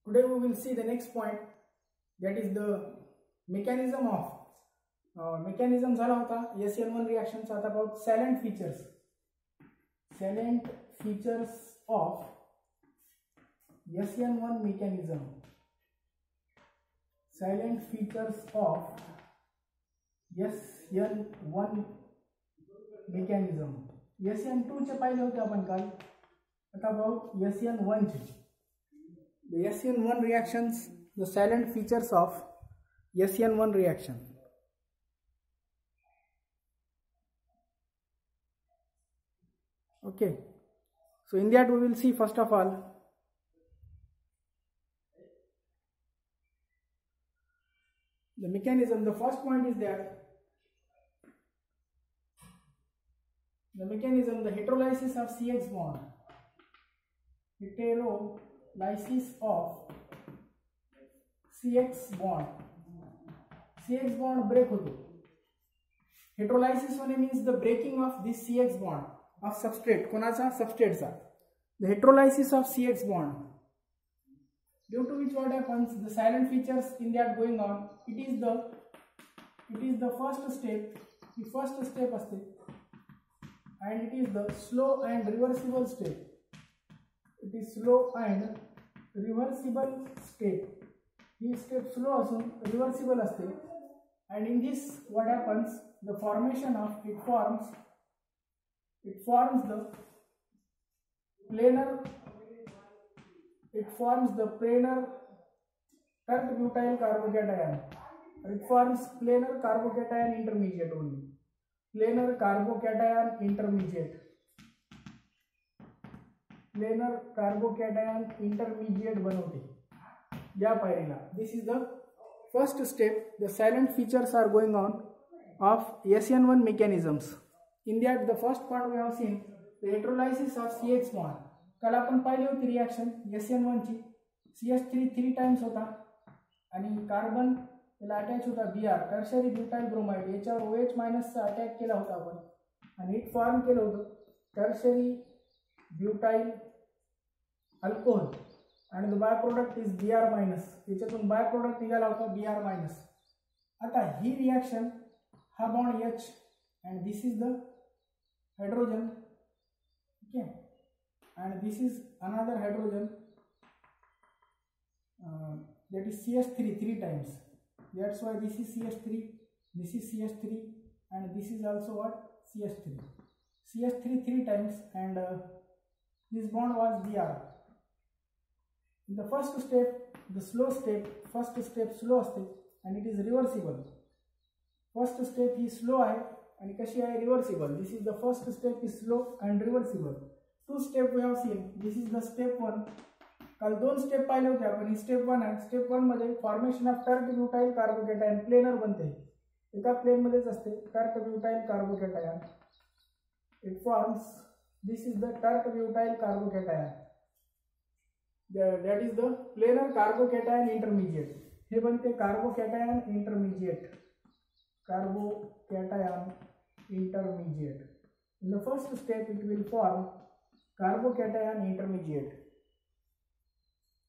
Today we will see the next point, that is the mechanism of mechanism झाला होता SN1 reaction चा. आता about silent features of SN1 mechanism. Silent features of SN1 mechanism. SN2 चे पाहिले होते आपण काल. आता about SN1 चे. The SN1 reactions, the silent features of SN1 reaction. Okay, so in that we will see first of all the mechanism. The first point is that the mechanism, the heterolysis of CX bond. Heterolysis of CX bond. CX bond break होतो. Heterolysis होणे means the breaking of this CX bond of substrate. कोणाचा? Substrateचा. The heterolysis of CX bond, due to which what happens, the silent features in that going on, it is the first step. The first step असते, and it is the slow and reversible step. It is slow and reversible step. This step slow असून reversible असते, and in this what happens, the formation of it forms the planar tert butyl carbocation. It forms planar carbocation intermediate only. Planar carbocation intermediate. Planar carbocation intermediate बनवते या पायरीला. This is the first step. The silent features are going on of SN1 mechanisms. In that, the first part we have seen the heterolysis of CX bond. काल आपण पाहिली होती reaction SN1 ची. CH3 3 times होता आणि carbon त्याला attach होता Br, tertiary butyl bromide. याच्यावर OH मायनस चा अटॅक केला होता आपण आणि इट फॉर्म केलं होतं टर्शरी ब्युटाइल अल्कोहोल आणि the by product is Br minus. याच्यातून बाय प्रोडक्ट निघाला होता Br मायनस. आता ही रिएक्शन, हा bond H and this is the hydrogen, okay, and this is another hydrogen, that is CH3 3 times. That's why this is CH3, this is CH3, and this is also what? CH3. CH3 3 times, and this bond was Br. In the first step, the slow step, first step slow असते and it is reversible. First step ही slow आहे आणि कशी आहे? Reversible. This is the first step is slow and reversible. Two step we have seen. This is the step 1. काल दोन step पाहिले होते आपण. ही स्टेप 1 आहे. स्टेप 1 मध्ये formation of tert butyl carbocation planar बनते. एका प्लेन मध्येच असते tert butyl carbocation. It forms, this is the tert butyl carbocation. That is the planar carbocation intermediate. हे बनते carbocation intermediate. Carbocation intermediate. In the first step it will form carbocation intermediate.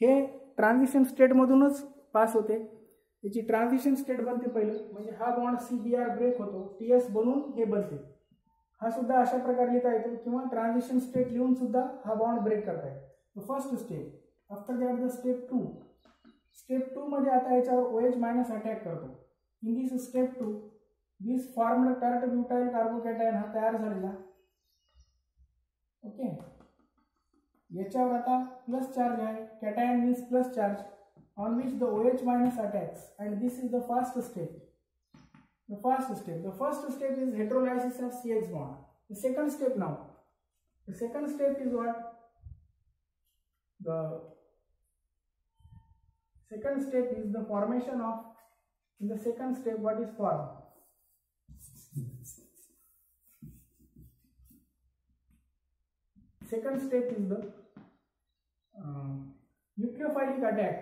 हे transition state मधूनच pass होते. याची transition state बनते पहिलं, म्हणजे हा बॉन्ड CBr ब्रेक होतो, TS बनून हे बनते. हा सुद्धा अशा प्रकारे लिहिता येतो किंवा ट्रान्झिशन स्टेट लिहून सुद्धा हा बॉन्ड ब्रेक करता येतो. First step. After that the step 2. Step 2 मध्ये आता याच्यावर OH मायनस अटॅक करतो. In this step 2, this formed tert butyl carbocation हा तयार झालेला. ओके, याच्यावर आता प्लस चार्ज आहे. Cation means plus charge on which the OH minus attacks, and this is the first step. The first step is heterolysis of CX bond. The second step now. The second step is what? The second step is the formation of. In the second step, what is formed? Second step is the nucleophilic attack.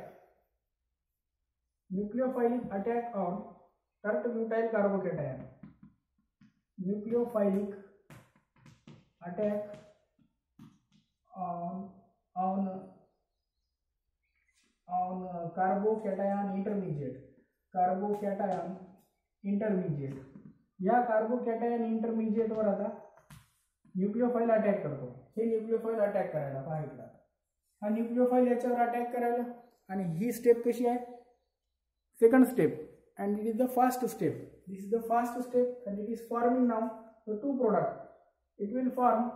Nucleophilic attack on tert butyl carbocation. Nucleophilic attack on carbocation intermediate या carbocation इंटरमिजिएटवर आता nucleophile attack करतो. हे nucleophile attack करायला पाहिजे. हा nucleophile याच्यावर attack करायला आणि ही step कशी आहे? Second step and it is the first step. This is the first step and it is forming now the two product. It will form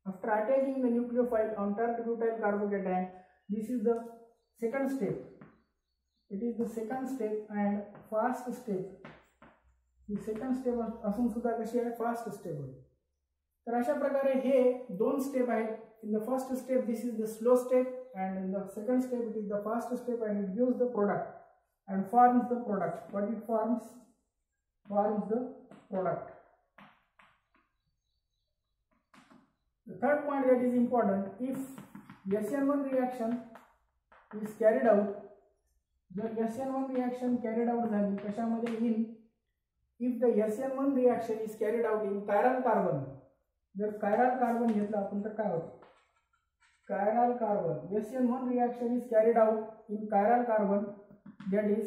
after attacking the nucleophile on tert-butyl carbocation. This is the second step. It is the second step and first step. The second step असून सुद्धा कशी आहे? First step होईल. तर अशा प्रकारे हे दोन step आहेत. In the first step this is the slow step and in the second step it is the fast step and it gives the product and forms the product. What it forms? Forms the product. The third point that is important, if SN1 reaction is carried out, जर SN1 reaction carried out झाली कशामध्ये? if the SN1 reaction is carried out in chiral carbon, जर chiral carbon घेतला आपण तर काय होतं? Chiral carbon, SN1 reaction is carried out in chiral carbon that is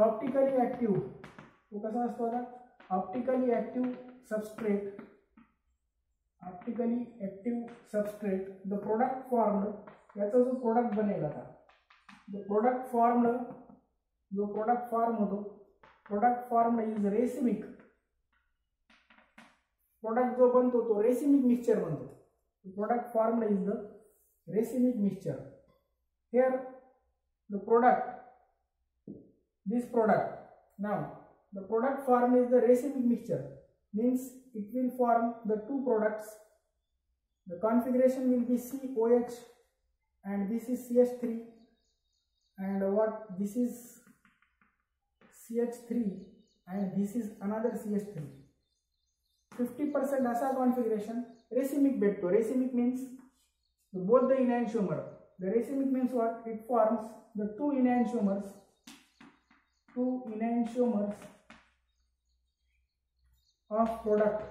optically active. तो कसा असतो आता? Optically active substrate the product formed, याचा जो प्रोडक्ट बनेल आता, जो प्रोडक्ट फॉर्म होतो, product formed is racemic. Product जो बनतो तो रेसिमिक मिक्सचर बनतो. Product formed is the racemic mixture. Here the product, this product, now the product form is the racemic mixture, means it will form the two products. The configuration will be COH and this is CH3 and what this is CH3 and this is another CH3. 50% असा configuration racemic भेटतो. Racemic means both the enantiomer. The racemic means what? It forms the two enantiomers of product.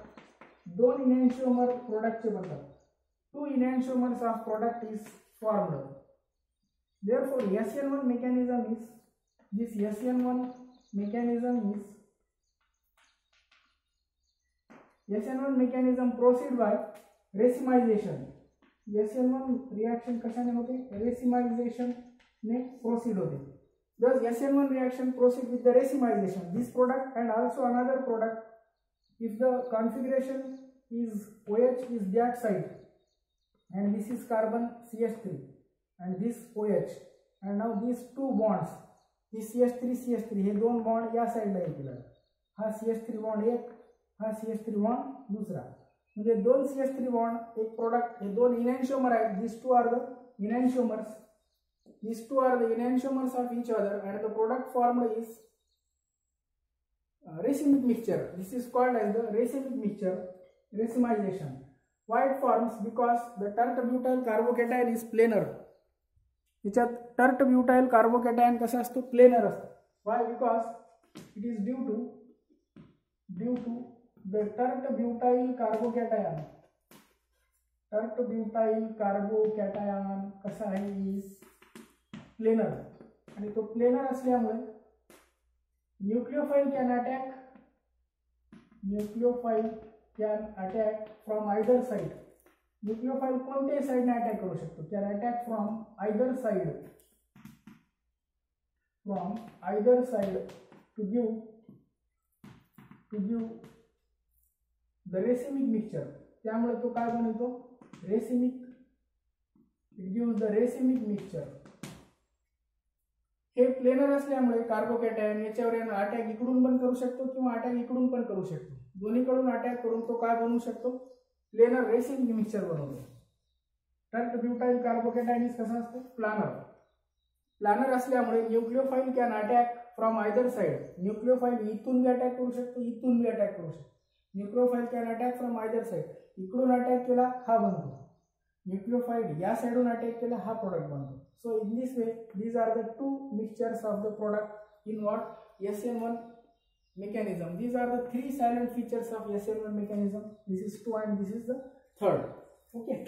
दोन enantiomer product चे बनतात. Two enantiomers of product is formed. Therefore, SN1 mechanism is, this SN1 mechanism proceed by racemization. SN1 reaction कशाने होते? Racemization ने proceed होते. Thus SN1 reaction proceed with the racemization. This product and also another product, if the configuration is OH is that side and this is carbon CH3 and this OH and now these two bonds, this CH3 हे दोन bond या साइडला येतील. हा CH3 bond एक, हा CH3 bond दुसरा, म्हणजे दोन CH3 बॉन्ड एक प्रोडक्ट. हे दोन इनॅन्शियोमर आहेत. these two are the enantiomers of each other and the product formed is racemic mixture. This is called as the racemic mixture, racemization. Why it forms? Because the tert-butyl carbocation is planar. याच्यात tert-butyl carbocation कसा असतो? Planar असतो. Why? Because it is due to the tert-butyl carbocation. tert-butyl carbocation कसा आहे? is planar आणि तो planar असल्यामुळे nucleophile can attack from either side. Nucleophile कोणत्याही साइडने अटॅक करू शकतो. Can attack from either side to give the racemic mixture. त्यामुळे तो काय बनवतो? Racemic. It gives the racemic mixture. हे प्लेनर असल्यामुळे कार्बोकॅटायन याच्यावर अटॅक इकडून पण करू शकतो किंवा अटॅक इकडून पण करू शकतो. दोन्हीकडून अटॅक करून तो काय बनवू शकतो? प्लेनर रेसिमिक मिक्सचर बनवतो. tert-butyl carbocation कसा असतो? प्लानर असल्यामुळे nucleophile can attack from either side. Nucleophile इथून बी अटॅक करू शकतो, इथून बी अटॅक करू शकतो. Nucleophile can attack from either side. इकडून अटॅक केला हा बनतो. न्यूक्लियोफाइल या साइडून अटॅक केला हा प्रोडक्ट बनतो. So in this way, these are the two mixtures of the product in what? SN1 mechanism. These are the three silent features of SN1 mechanism. This is 2 and this is the third. Okay.